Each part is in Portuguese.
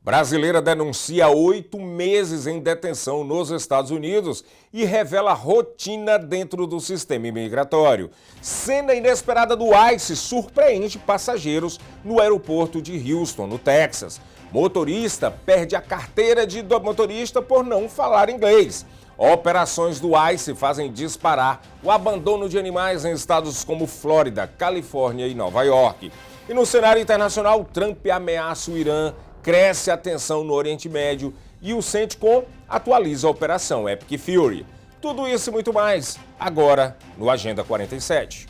Brasileira denuncia 8 meses em detenção nos Estados Unidos e revela rotina dentro do sistema imigratório. Cena inesperada do ICE surpreende passageiros no aeroporto de Houston, no Texas. Motorista perde a carteira de motorista por não falar inglês. Operações do ICE fazem disparar o abandono de animais em estados como Flórida, Califórnia e Nova York. E no cenário internacional, Trump ameaça o Irã, cresce a tensão no Oriente Médio e o CENTCOM atualiza a operação Epic Fury. Tudo isso e muito mais, agora no Agenda 47.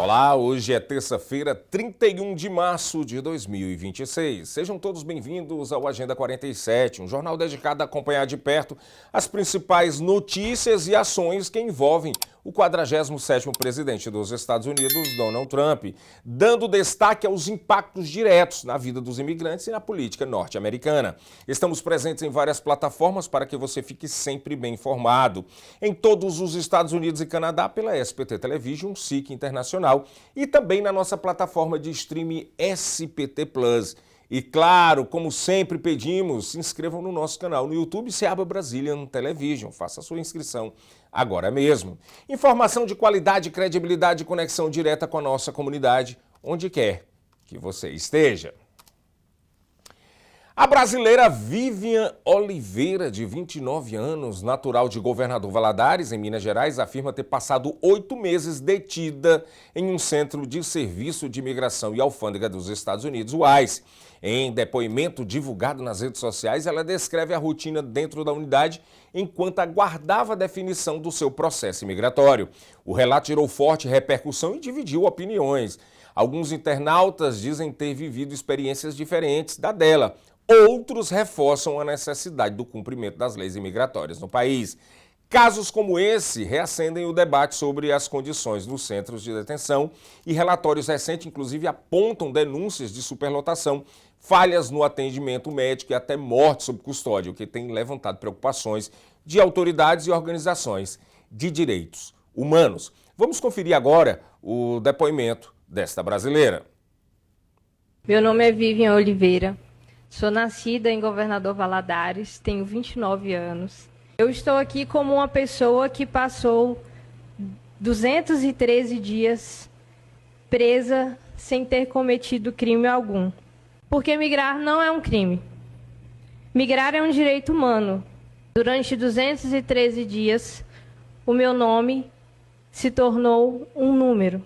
Olá, hoje é terça-feira, 31 de março de 2026. Sejam todos bem-vindos ao Agenda 47, um jornal dedicado a acompanhar de perto as principais notícias e ações que envolvem o 47º presidente dos Estados Unidos, Donald Trump, dando destaque aos impactos diretos na vida dos imigrantes e na política norte-americana. Estamos presentes em várias plataformas para que você fique sempre bem informado. Em todos os Estados Unidos e Canadá, pela SPT Television, SIC Internacional e também na nossa plataforma de streaming SPT Plus. E claro, como sempre pedimos, se inscrevam no nosso canal no YouTube, Seaba Brazilian Television. Faça a sua inscrição agora mesmo. Informação de qualidade, credibilidade e conexão direta com a nossa comunidade, onde quer que você esteja. A brasileira Vivian Oliveira, de 29 anos, natural de Governador Valadares, em Minas Gerais, afirma ter passado 8 meses detida em um centro de serviço de imigração e alfândega dos Estados Unidos, o ICE. Em depoimento divulgado nas redes sociais, ela descreve a rotina dentro da unidade enquanto aguardava a definição do seu processo imigratório. O relato gerou forte repercussão e dividiu opiniões. Alguns internautas dizem ter vivido experiências diferentes da dela. Outros reforçam a necessidade do cumprimento das leis imigratórias no país. Casos como esse reacendem o debate sobre as condições nos centros de detenção e relatórios recentes, inclusive, apontam denúncias de superlotação, falhas no atendimento médico e até morte sob custódia, o que tem levantado preocupações de autoridades e organizações de direitos humanos. Vamos conferir agora o depoimento desta brasileira. Meu nome é Vivian Oliveira. Sou nascida em Governador Valadares, tenho 29 anos. Eu estou aqui como uma pessoa que passou 213 dias presa sem ter cometido crime algum. Porque migrar não é um crime. Migrar é um direito humano. Durante 213 dias, o meu nome se tornou um número.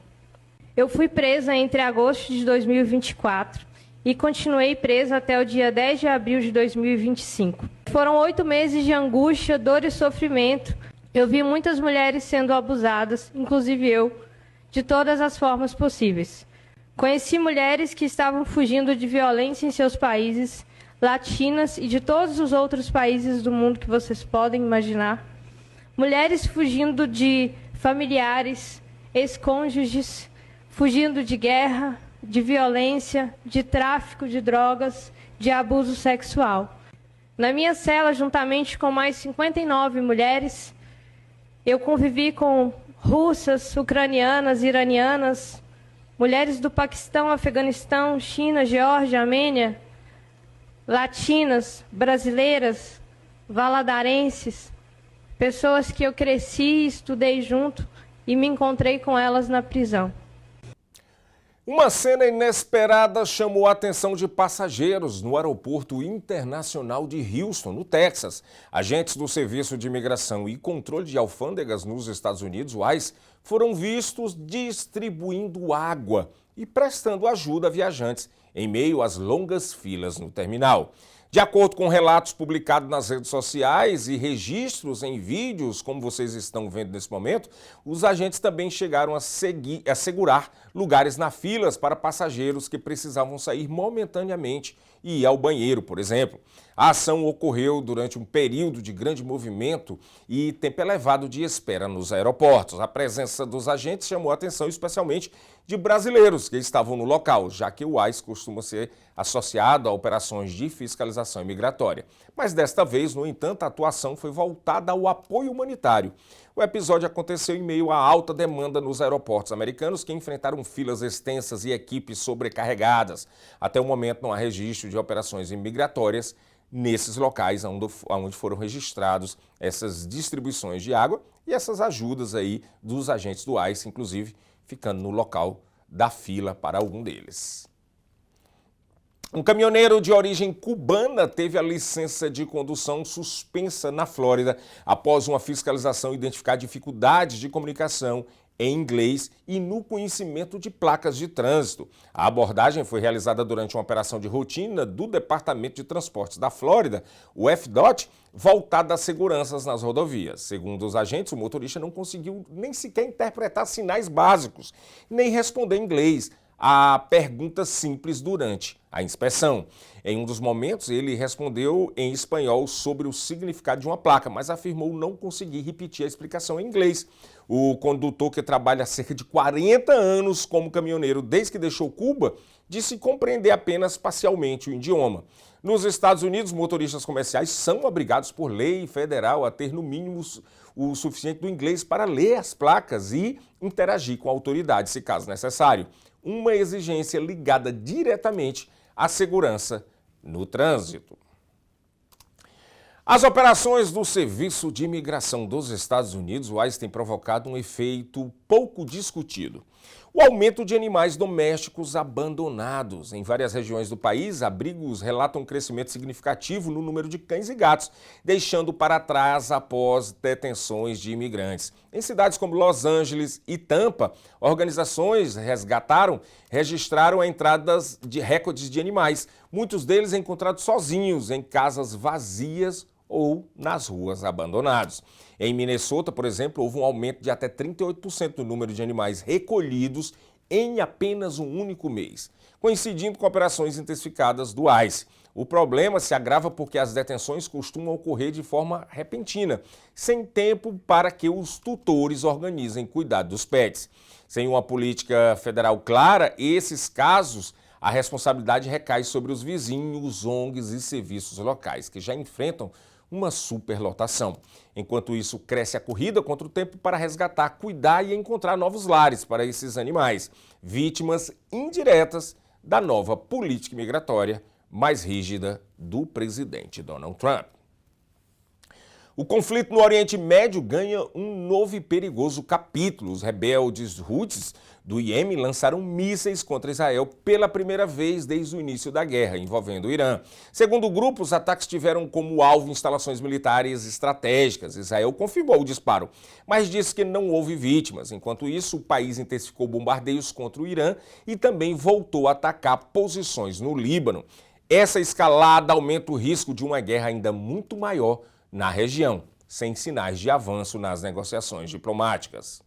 Eu fui presa entre agosto de 2024 e continuei presa até o dia 10 de abril de 2025. Foram 8 meses de angústia, dor e sofrimento. Eu vi muitas mulheres sendo abusadas, inclusive eu, de todas as formas possíveis. Conheci mulheres que estavam fugindo de violência em seus países, latinas e de todos os outros países do mundo que vocês podem imaginar. Mulheres fugindo de familiares, ex-cônjuges, fugindo de guerra, de violência, de tráfico de drogas, de abuso sexual. Na minha cela, juntamente com mais 59 mulheres, eu convivi com russas, ucranianas, iranianas, mulheres do Paquistão, Afeganistão, China, Geórgia, Armênia, latinas, brasileiras, valadarenses, pessoas que eu cresci, estudei junto e me encontrei com elas na prisão. Uma cena inesperada chamou a atenção de passageiros no Aeroporto Internacional de Houston, no Texas. Agentes do Serviço de Imigração e Controle de Alfândegas nos Estados Unidos, o ICE, foram vistos distribuindo água e prestando ajuda a viajantes em meio às longas filas no terminal. De acordo com relatos publicados nas redes sociais e registros em vídeos, como vocês estão vendo nesse momento, os agentes também chegaram a segurar lugares na filas para passageiros que precisavam sair momentaneamente e ir ao banheiro, por exemplo. A ação ocorreu durante um período de grande movimento e tempo elevado de espera nos aeroportos. A presença dos agentes chamou a atenção especialmente de brasileiros que estavam no local, já que o ICE costuma ser associado a operações de fiscalização imigratória. Mas desta vez, no entanto, a atuação foi voltada ao apoio humanitário. O episódio aconteceu em meio à alta demanda nos aeroportos americanos, que enfrentaram filas extensas e equipes sobrecarregadas. Até o momento não há registro de operações imigratórias nesses locais onde foram registrados essas distribuições de água e essas ajudas aí dos agentes do ICE, inclusive ficando no local da fila para algum deles. Um caminhoneiro de origem cubana teve a licença de condução suspensa na Flórida após uma fiscalização identificar dificuldades de comunicação em inglês e no conhecimento de placas de trânsito. A abordagem foi realizada durante uma operação de rotina do Departamento de Transportes da Flórida, o FDOT, voltada às seguranças nas rodovias. Segundo os agentes, o motorista não conseguiu nem sequer interpretar sinais básicos, nem responder em inglês a perguntas simples durante a inspeção. Em um dos momentos, ele respondeu em espanhol sobre o significado de uma placa, mas afirmou não conseguir repetir a explicação em inglês. O condutor, que trabalha há cerca de 40 anos como caminhoneiro desde que deixou Cuba, disse compreender apenas parcialmente o idioma. Nos Estados Unidos, motoristas comerciais são obrigados por lei federal a ter no mínimo o suficiente do inglês para ler as placas e interagir com a autoridade, se caso necessário. Uma exigência ligada diretamente à segurança no trânsito. As operações do Serviço de Imigração dos Estados Unidos, o ICE, têm provocado um efeito pouco discutido. O aumento de animais domésticos abandonados. Em várias regiões do país, abrigos relatam um crescimento significativo no número de cães e gatos, deixando para trás após detenções de imigrantes. Em cidades como Los Angeles e Tampa, organizações registraram a entrada de recordes de animais, muitos deles encontrados sozinhos em casas vazias ou nas ruas abandonados. Em Minnesota, por exemplo, houve um aumento de até 38% no número de animais recolhidos em apenas um único mês, coincidindo com operações intensificadas do ICE. O problema se agrava porque as detenções costumam ocorrer de forma repentina, sem tempo para que os tutores organizem cuidado dos pets. Sem uma política federal clara, esses casos, a responsabilidade recai sobre os vizinhos, ONGs e serviços locais, que já enfrentam uma superlotação. Enquanto isso, cresce a corrida contra o tempo para resgatar, cuidar e encontrar novos lares para esses animais, vítimas indiretas da nova política migratória mais rígida do presidente Donald Trump. O conflito no Oriente Médio ganha um novo e perigoso capítulo. Os rebeldes Houthis do Iêmen lançaram mísseis contra Israel pela primeira vez desde o início da guerra, envolvendo o Irã. Segundo o grupo, os ataques tiveram como alvo instalações militares estratégicas. Israel confirmou o disparo, mas disse que não houve vítimas. Enquanto isso, o país intensificou bombardeios contra o Irã e também voltou a atacar posições no Líbano. Essa escalada aumenta o risco de uma guerra ainda muito maior na região, sem sinais de avanço nas negociações diplomáticas.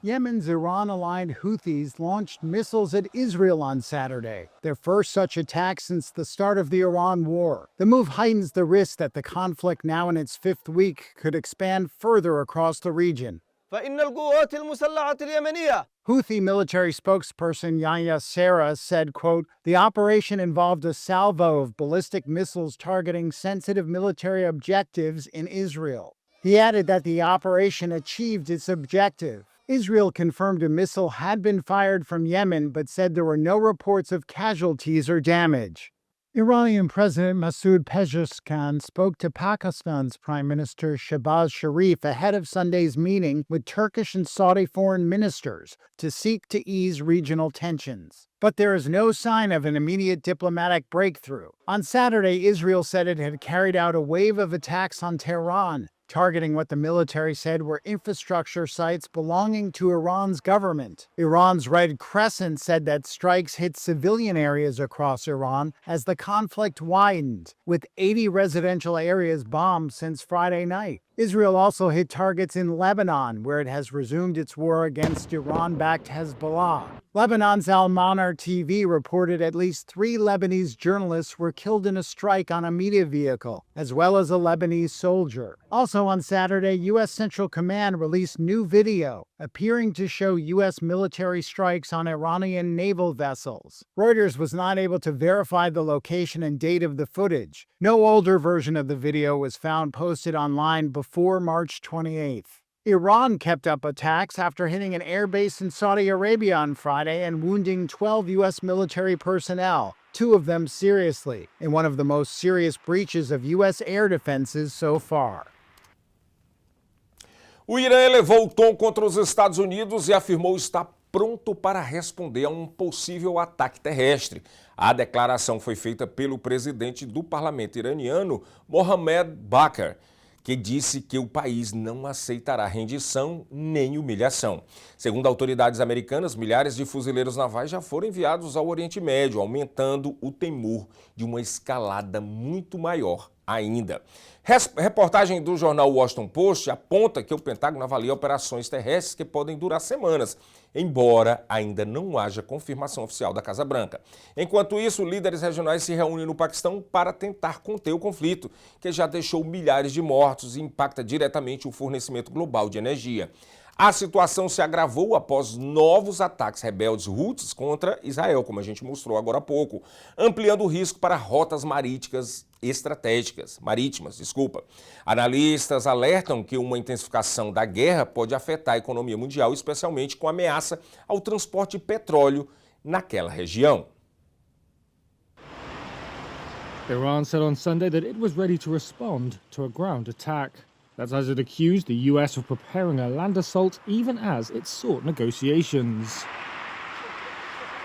Yemen's Iran-aligned Houthis launched missiles at Israel on Saturday, their first such attack since the start of the Iran war. The move heightens the risk that the conflict, now in its fifth week, could expand further across the region. فإن القوات المسلحة اليمنية Houthi military spokesperson Yahya Sarah said, quote, "The operation involved a salvo of ballistic missiles targeting sensitive military objectives in Israel." He added that the operation achieved its objective. Israel confirmed a missile had been fired from Yemen, but said there were no reports of casualties or damage. Iranian President Masoud Pezeshkian spoke to Pakistan's Prime Minister Shehbaz Sharif ahead of Sunday's meeting with Turkish and Saudi foreign ministers to seek to ease regional tensions. But there is no sign of an immediate diplomatic breakthrough. On Saturday, Israel said it had carried out a wave of attacks on Tehran, targeting what the military said were infrastructure sites belonging to Iran's government. Iran's Red Crescent said that strikes hit civilian areas across Iran as the conflict widened, with 80 residential areas bombed since Friday night. Israel also hit targets in Lebanon, where it has resumed its war against Iran-backed Hezbollah. Lebanon's Al-Manar TV reported at least 3 Lebanese journalists were killed in a strike on a media vehicle, as well as a Lebanese soldier. Also on Saturday, U.S. Central Command released new video appearing to show U.S. military strikes on Iranian naval vessels. Reuters was not able to verify the location and date of the footage. No older version of the video was found posted online before March 28th. Iran kept up attacks after hitting an airbase in Saudi Arabia on Friday and wounding 12 U.S. military personnel, 2 of them seriously, in one of the most serious breaches of U.S. air defenses so far. O Irã elevou o tom contra os Estados Unidos e afirmou estar pronto para responder a um possível ataque terrestre. A declaração foi feita pelo presidente do parlamento iraniano, Mohammad Bakr, que disse que o país não aceitará rendição nem humilhação. Segundo autoridades americanas, milhares de fuzileiros navais já foram enviados ao Oriente Médio, aumentando o temor de uma escalada muito maior ainda. Reportagem do jornal Washington Post aponta que o Pentágono avalia operações terrestres que podem durar semanas, embora ainda não haja confirmação oficial da Casa Branca. Enquanto isso, líderes regionais se reúnem no Paquistão para tentar conter o conflito, que já deixou milhares de mortos e impacta diretamente o fornecimento global de energia. A situação se agravou após novos ataques rebeldes Houthis contra Israel, como a gente mostrou agora há pouco, ampliando o risco para rotas marítimas. Analistas alertam que uma intensificação da guerra pode afetar a economia mundial, especialmente com ameaça ao transporte de petróleo naquela região. Iran said on Sunday that it was ready to respond to a ground attack. That's as it accused the US of preparing a land assault even as it sought negotiations.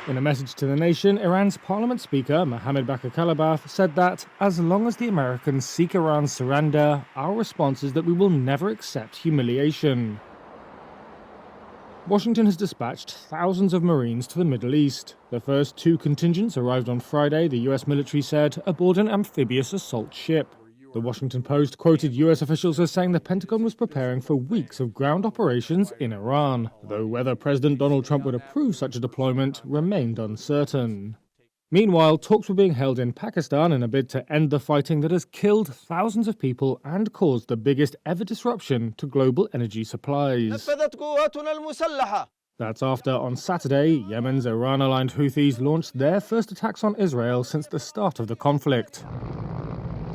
In a message to the nation, Iran's parliament speaker, Mohammad Bakr Kalibaf, said that, as long as the Americans seek Iran's surrender, our response is that we will never accept humiliation. Washington has dispatched thousands of Marines to the Middle East. The first 2 contingents arrived on Friday, the US military said, aboard an amphibious assault ship. The Washington Post quoted US officials as saying the Pentagon was preparing for weeks of ground operations in Iran, though whether President Donald Trump would approve such a deployment remained uncertain. Meanwhile, talks were being held in Pakistan in a bid to end the fighting that has killed thousands of people and caused the biggest ever disruption to global energy supplies. That's after, on Saturday, Yemen's Iran-aligned Houthis launched their first attacks on Israel since the start of the conflict.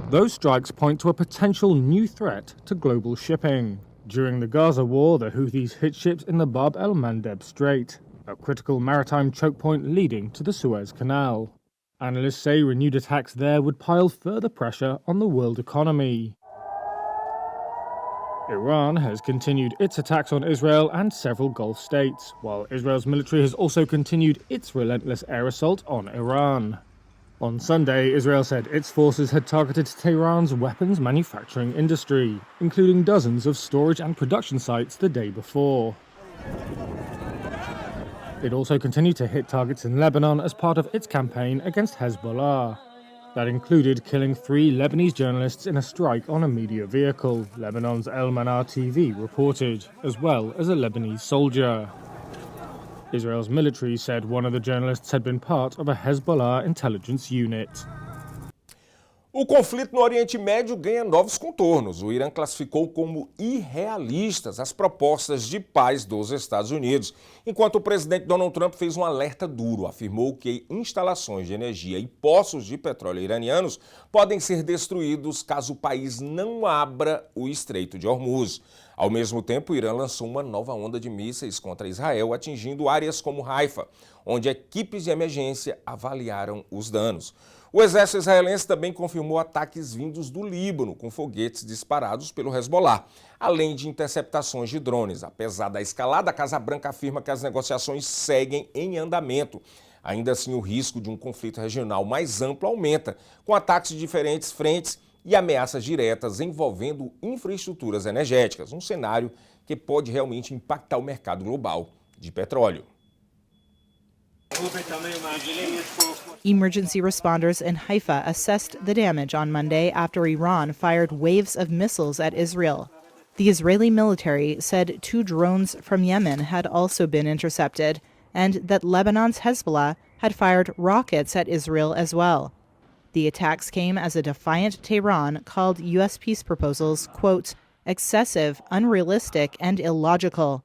Those strikes point to a potential new threat to global shipping. During the Gaza war, the Houthis hit ships in the Bab el-Mandeb Strait, a critical maritime choke point leading to the Suez Canal. Analysts say renewed attacks there would pile further pressure on the world economy. Iran has continued its attacks on Israel and several Gulf states, while Israel's military has also continued its relentless air assault on Iran. On Sunday, Israel said its forces had targeted Tehran's weapons manufacturing industry, including dozens of storage and production sites the day before. It also continued to hit targets in Lebanon as part of its campaign against Hezbollah. That included killing 3 Lebanese journalists in a strike on a media vehicle, Lebanon's El Manar TV reported, as well as a Lebanese soldier. Israel's military said one of the journalists had been part of a Hezbollah intelligence unit. O conflito no Oriente Médio ganha novos contornos. O Irã classificou como irrealistas as propostas de paz dos Estados Unidos, enquanto o presidente Donald Trump fez um alerta duro. Afirmou que instalações de energia e poços de petróleo iranianos podem ser destruídos caso o país não abra o Estreito de Hormuz. Ao mesmo tempo, o Irã lançou uma nova onda de mísseis contra Israel, atingindo áreas como Haifa, onde equipes de emergência avaliaram os danos. O exército israelense também confirmou ataques vindos do Líbano, com foguetes disparados pelo Hezbollah, além de interceptações de drones. Apesar da escalada, a Casa Branca afirma que as negociações seguem em andamento. Ainda assim, o risco de um conflito regional mais amplo aumenta, com ataques de diferentes frentes e ameaças diretas envolvendo infraestruturas energéticas, um cenário que pode realmente impactar o mercado global de petróleo. Emergency responders in Haifa assessed the damage on Monday after Iran fired waves of missiles at Israel. The Israeli military said 2 drones from Yemen had also been intercepted, and that Lebanon's Hezbollah had fired rockets at Israel as well. The attacks came as a defiant Tehran called U.S. peace proposals, quote, excessive, unrealistic, and illogical.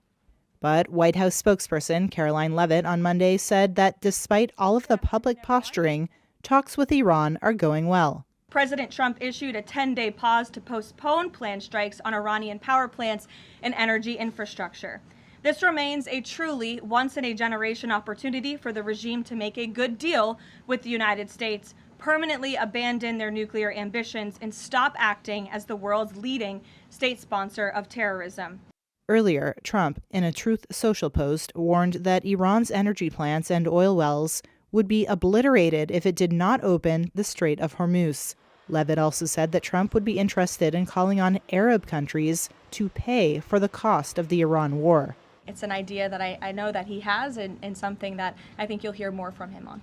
But White House spokesperson Caroline Leavitt on Monday said that despite all of the public posturing, talks with Iran are going well. President Trump issued a 10-day pause to postpone planned strikes on Iranian power plants and energy infrastructure. This remains a truly once-in-a-generation opportunity for the regime to make a good deal with the United States, permanently abandon their nuclear ambitions, and stop acting as the world's leading state sponsor of terrorism. Earlier, Trump, in a Truth Social post, warned that Iran's energy plants and oil wells would be obliterated if it did not open the Strait of Hormuz. Leavitt also said that Trump would be interested in calling on Arab countries to pay for the cost of the Iran war. It's an idea that I know that he has and something that I think you'll hear more from him on.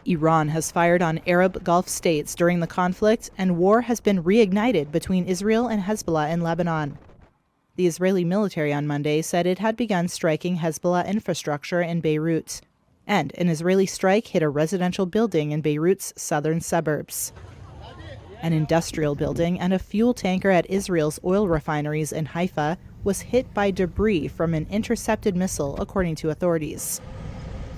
Iran has fired on Arab Gulf states during the conflict, and war has been reignited between Israel and Hezbollah in Lebanon. The Israeli military on Monday said it had begun striking Hezbollah infrastructure in Beirut, and an Israeli strike hit a residential building in Beirut's southern suburbs. An industrial building and a fuel tanker at Israel's oil refineries in Haifa was hit by debris from an intercepted missile, according to authorities.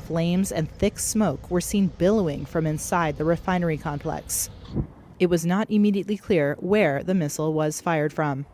Flames and thick smoke were seen billowing from inside the refinery complex. It was not immediately clear where the missile was fired from.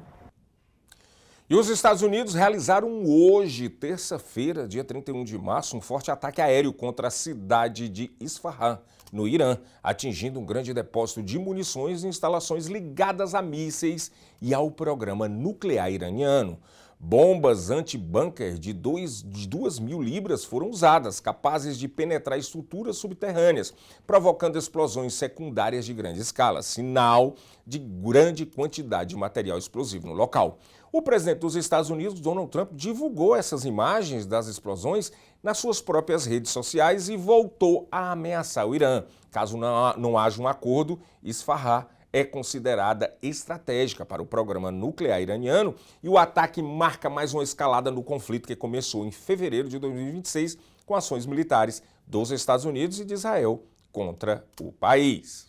E os Estados Unidos realizaram hoje, terça-feira, dia 31 de março, um forte ataque aéreo contra a cidade de Isfahan, no Irã, atingindo um grande depósito de munições e instalações ligadas a mísseis e ao programa nuclear iraniano. Bombas anti-bunker de 2.000 libras foram usadas, capazes de penetrar estruturas subterrâneas, provocando explosões secundárias de grande escala, sinal de grande quantidade de material explosivo no local. O presidente dos Estados Unidos, Donald Trump, divulgou essas imagens das explosões nas suas próprias redes sociais e voltou a ameaçar o Irã. Caso não haja um acordo, Isfahan é considerada estratégica para o programa nuclear iraniano e o ataque marca mais uma escalada no conflito que começou em fevereiro de 2026 com ações militares dos Estados Unidos e de Israel contra o país.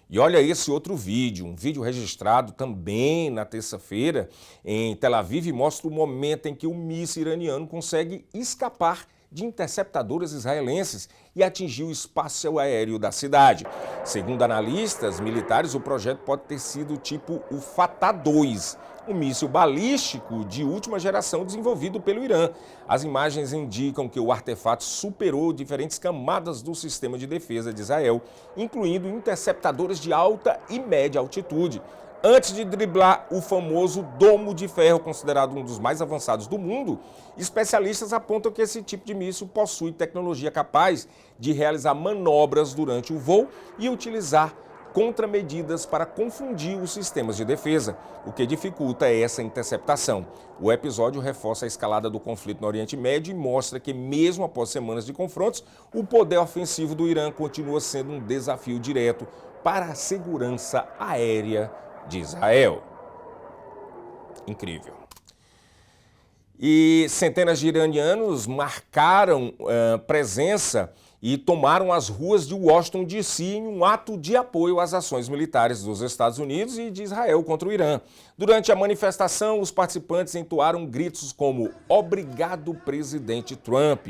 E olha esse outro vídeo, um vídeo registrado também na terça-feira em Tel Aviv, mostra o momento em que o míssil iraniano consegue escapar de interceptadores israelenses e atingir o espaço aéreo da cidade. Segundo analistas militares, o projeto pode ter sido tipo o Fatah 2, um míssil balístico de última geração desenvolvido pelo Irã. As imagens indicam que o artefato superou diferentes camadas do sistema de defesa de Israel, incluindo interceptadores de alta e média altitude, antes de driblar o famoso domo de ferro, considerado um dos mais avançados do mundo. Especialistas apontam que esse tipo de míssil possui tecnologia capaz de realizar manobras durante o voo e utilizar contramedidas para confundir os sistemas de defesa, o que dificulta essa interceptação. O episódio reforça a escalada do conflito no Oriente Médio e mostra que, mesmo após semanas de confrontos, o poder ofensivo do Irã continua sendo um desafio direto para a segurança aérea de Israel. Incrível. E centenas de iranianos marcaram presença e tomaram as ruas de Washington, D.C. em um ato de apoio às ações militares dos Estados Unidos e de Israel contra o Irã. Durante a manifestação, os participantes entoaram gritos como "Obrigado, presidente Trump",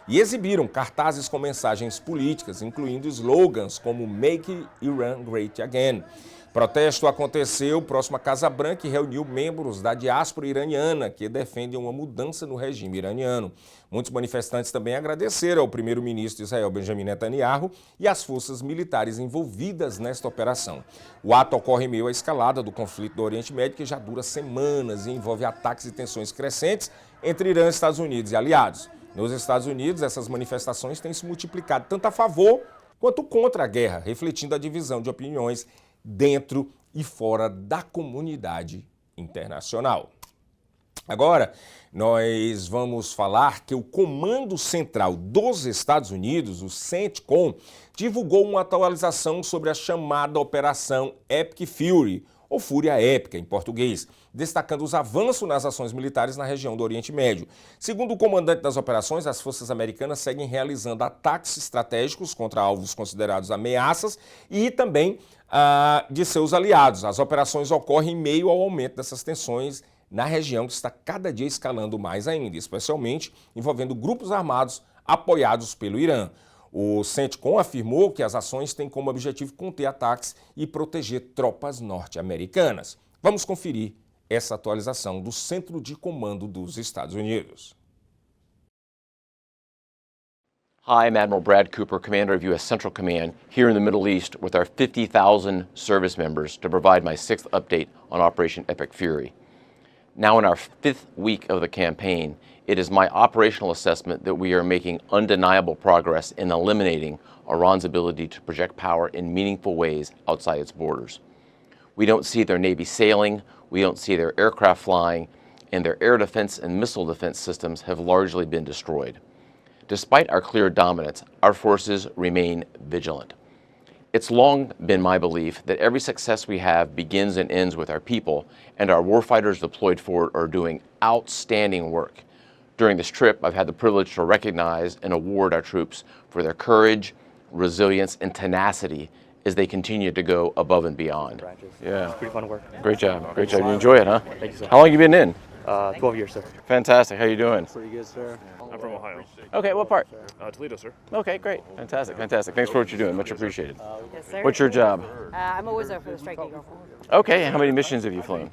e exibiram cartazes com mensagens políticas, incluindo slogans como "Make Iran Great Again". O protesto aconteceu próximo à Casa Branca e reuniu membros da diáspora iraniana que defendem uma mudança no regime iraniano. Muitos manifestantes também agradeceram ao primeiro-ministro de Israel, Benjamin Netanyahu, e às forças militares envolvidas nesta operação. O ato ocorre em meio à escalada do conflito do Oriente Médio, que já dura semanas e envolve ataques e tensões crescentes entre Irã, Estados Unidos e aliados. Nos Estados Unidos, essas manifestações têm se multiplicado tanto a favor quanto contra a guerra, refletindo a divisão de opiniões dentro e fora da comunidade internacional. Agora, nós vamos falar que o Comando Central dos Estados Unidos, o CENTCOM, divulgou uma atualização sobre a chamada Operação Epic Fury, ou Fúria Épica em português, destacando os avanços nas ações militares na região do Oriente Médio. Segundo o comandante das operações, as forças americanas seguem realizando ataques estratégicos contra alvos considerados ameaças e também de seus aliados. As operações ocorrem em meio ao aumento dessas tensões na região que está cada dia escalando mais ainda, especialmente envolvendo grupos armados apoiados pelo Irã. O CENTCOM afirmou que as ações têm como objetivo conter ataques e proteger tropas norte-americanas. Vamos conferir essa atualização do Centro de Comando dos Estados Unidos. Hi, I'm Admiral Brad Cooper, Commander of U.S. Central Command, here in the Middle East with our 50,000 service members to provide my 6th update on Operation Epic Fury. Now in our 5th week of the campaign, it is my operational assessment that we are making undeniable progress in eliminating Iran's ability to project power in meaningful ways outside its borders. We don't see their Navy sailing, we don't see their aircraft flying, and their air defense and missile defense systems have largely been destroyed. Despite our clear dominance, our forces remain vigilant. It's long been my belief that every success we have begins and ends with our people, and our warfighters deployed for it are doing outstanding work. During this trip, I've had the privilege to recognize and award our troops for their courage, resilience, and tenacity as they continue to go above and beyond. Yeah. It's pretty fun work. Great job. Great job. You enjoy it, huh? Thank you, sir. How long have you been in? 12 years, sir. Fantastic. How you doing? Pretty good, sir. I'm from Ohio. Okay, what part? Toledo, sir. Okay, great. Fantastic, fantastic. Thanks for what you're doing. Much appreciated. Yes, sir. What's your job? I'm a wizard for the Strike Eagle. Okay, how many missions have you flown?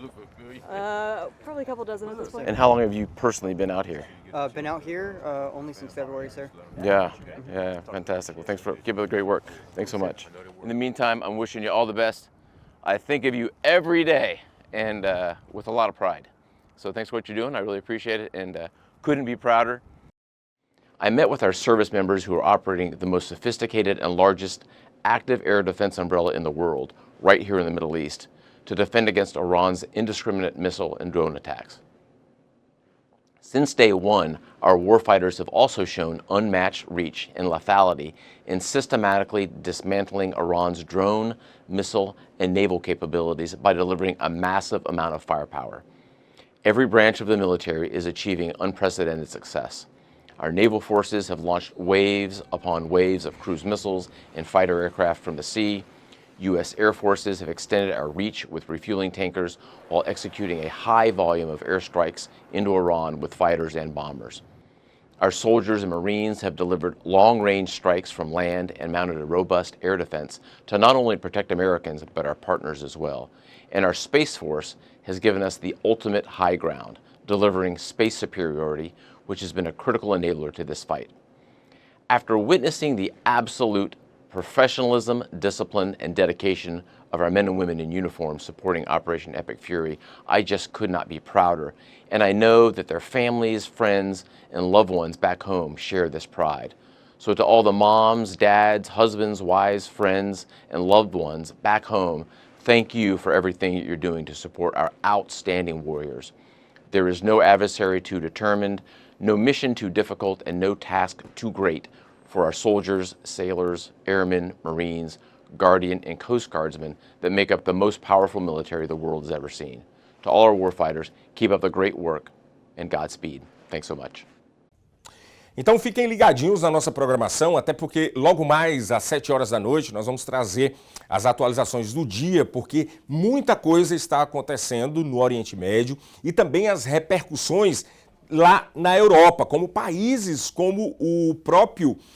Probably a couple dozen at this point. And how long have you personally been out here? Been out here only since February, sir. Yeah, fantastic. Well, thanks for keep up the great work. Thanks so much. In the meantime, I'm wishing you all the best. I think of you every day and with a lot of pride. So thanks for what you're doing. I really appreciate it and couldn't be prouder. I met with our service members who are operating the most sophisticated and largest active air defense umbrella in the world, right here in the Middle East, to defend against Iran's indiscriminate missile and drone attacks. Since day one, our warfighters have also shown unmatched reach and lethality in systematically dismantling Iran's drone, missile, and naval capabilities by delivering a massive amount of firepower. Every branch of the military is achieving unprecedented success. Our naval forces have launched waves upon waves of cruise missiles and fighter aircraft from the sea. U.S. Air Forces have extended our reach with refueling tankers while executing a high volume of airstrikes into Iran with fighters and bombers. Our soldiers and Marines have delivered long-range strikes from land and mounted a robust air defense to not only protect Americans, but our partners as well. And our Space Force has given us the ultimate high ground, delivering space superiority, which has been a critical enabler to this fight. After witnessing the absolute professionalism, discipline, and dedication of our men and women in uniform supporting Operation Epic Fury, I just could not be prouder. And I know that their families, friends, and loved ones back home share this pride. So to all the moms, dads, husbands, wives, friends, and loved ones back home, thank you for everything that you're doing to support our outstanding warriors. There is no adversary too determined, no mission too difficult, and no task too great for our soldiers, sailors, airmen, Marines, Guardian, and Coast Guardsmen that make up the most powerful military the world has ever seen. To all our warfighters, keep up the great work and Godspeed. Thanks so much. Então fiquem ligadinhos na nossa programação, até porque logo mais às 7 horas da noite nós vamos trazer as atualizações do dia, porque muita coisa está acontecendo no Oriente Médio e também as repercussões lá na Europa, como países como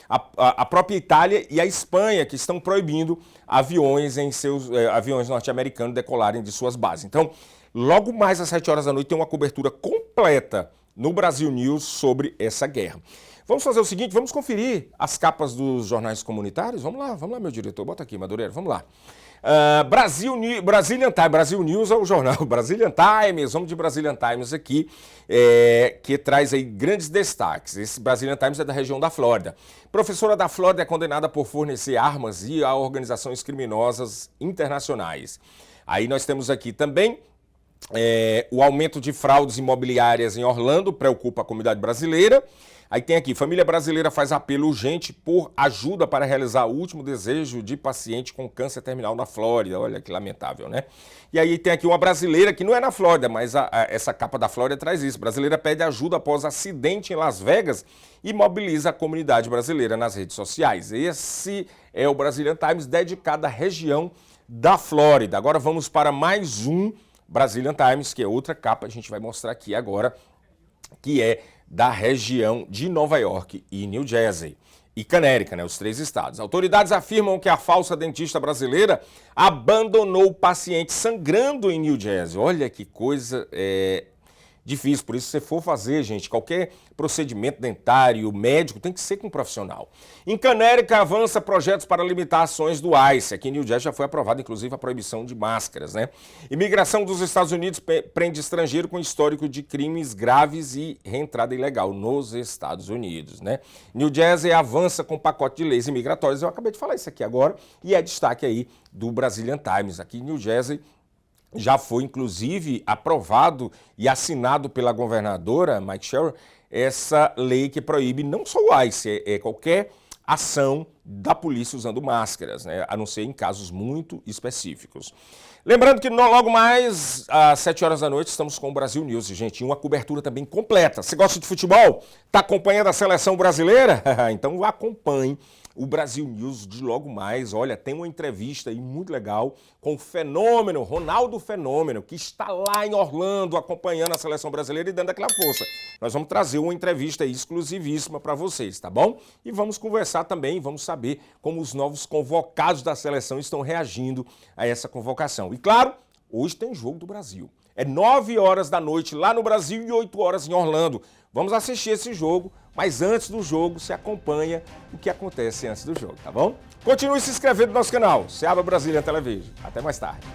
a própria Itália e a Espanha, que estão proibindo aviões aviões norte-americanos decolarem de suas bases. Então, logo mais às 7 horas da noite tem uma cobertura completa no Brasil News sobre essa guerra. Vamos fazer o seguinte, vamos conferir as capas dos jornais comunitários? Vamos lá, meu diretor, bota aqui, Madureira, vamos lá. Brazilian Times, Brasil News é o jornal, Brazilian Times, vamos de Brazilian Times aqui, que traz aí grandes destaques. Esse Brazilian Times é da região da Flórida. Professora da Flórida é condenada por fornecer armas a organizações criminosas internacionais. Aí nós temos aqui também o aumento de fraudes imobiliárias em Orlando preocupa a comunidade brasileira. Aí tem aqui, família brasileira faz apelo urgente por ajuda para realizar o último desejo de paciente com câncer terminal na Flórida. Olha que lamentável, né? E aí tem aqui uma brasileira que não é na Flórida, mas essa capa da Flórida traz isso. Brasileira pede ajuda após acidente em Las Vegas e mobiliza a comunidade brasileira nas redes sociais. Esse é o Brazilian Times dedicado à região da Flórida. Agora vamos para mais um Brazilian Times, que é outra capa, a gente vai mostrar aqui agora, que é da região de Nova York e New Jersey e Connecticut, né, os 3 estados. Autoridades afirmam que a falsa dentista brasileira abandonou o paciente sangrando em New Jersey. Olha que coisa difícil, por isso se você for fazer, gente, qualquer procedimento dentário, médico, tem que ser com um profissional. Em Connecticut avança projetos para limitar ações do ICE. Aqui em New Jersey já foi aprovada, inclusive, a proibição de máscaras, né? Imigração dos Estados Unidos prende estrangeiro com histórico de crimes graves e reentrada ilegal nos Estados Unidos, né? New Jersey avança com pacote de leis imigratórias. Eu acabei de falar isso aqui agora e é destaque aí do Brazilian Times. Aqui em New Jersey já foi, inclusive, aprovado e assinado pela governadora Mike Sherrill essa lei que proíbe não só o ICE, qualquer ação da polícia usando máscaras, né, a não ser em casos muito específicos. Lembrando que logo mais, às 7 horas da noite, estamos com o Brasil News, gente, uma cobertura também completa. Você gosta de futebol? Está acompanhando a seleção brasileira? Então acompanhe o Brasil News de logo mais. Olha, tem uma entrevista aí muito legal com o Fenômeno, Ronaldo Fenômeno, que está lá em Orlando acompanhando a seleção brasileira e dando aquela força. Nós vamos trazer uma entrevista aí exclusivíssima para vocês, tá bom? E vamos conversar também, vamos saber como os novos convocados da seleção estão reagindo a essa convocação. E claro, hoje tem jogo do Brasil. É 9 horas da noite lá no Brasil e 8 horas em Orlando. Vamos assistir esse jogo, mas antes do jogo você acompanha o que acontece antes do jogo, tá bom? Continue se inscrevendo no nosso canal, Seaba Brasília Televisão. Até mais tarde.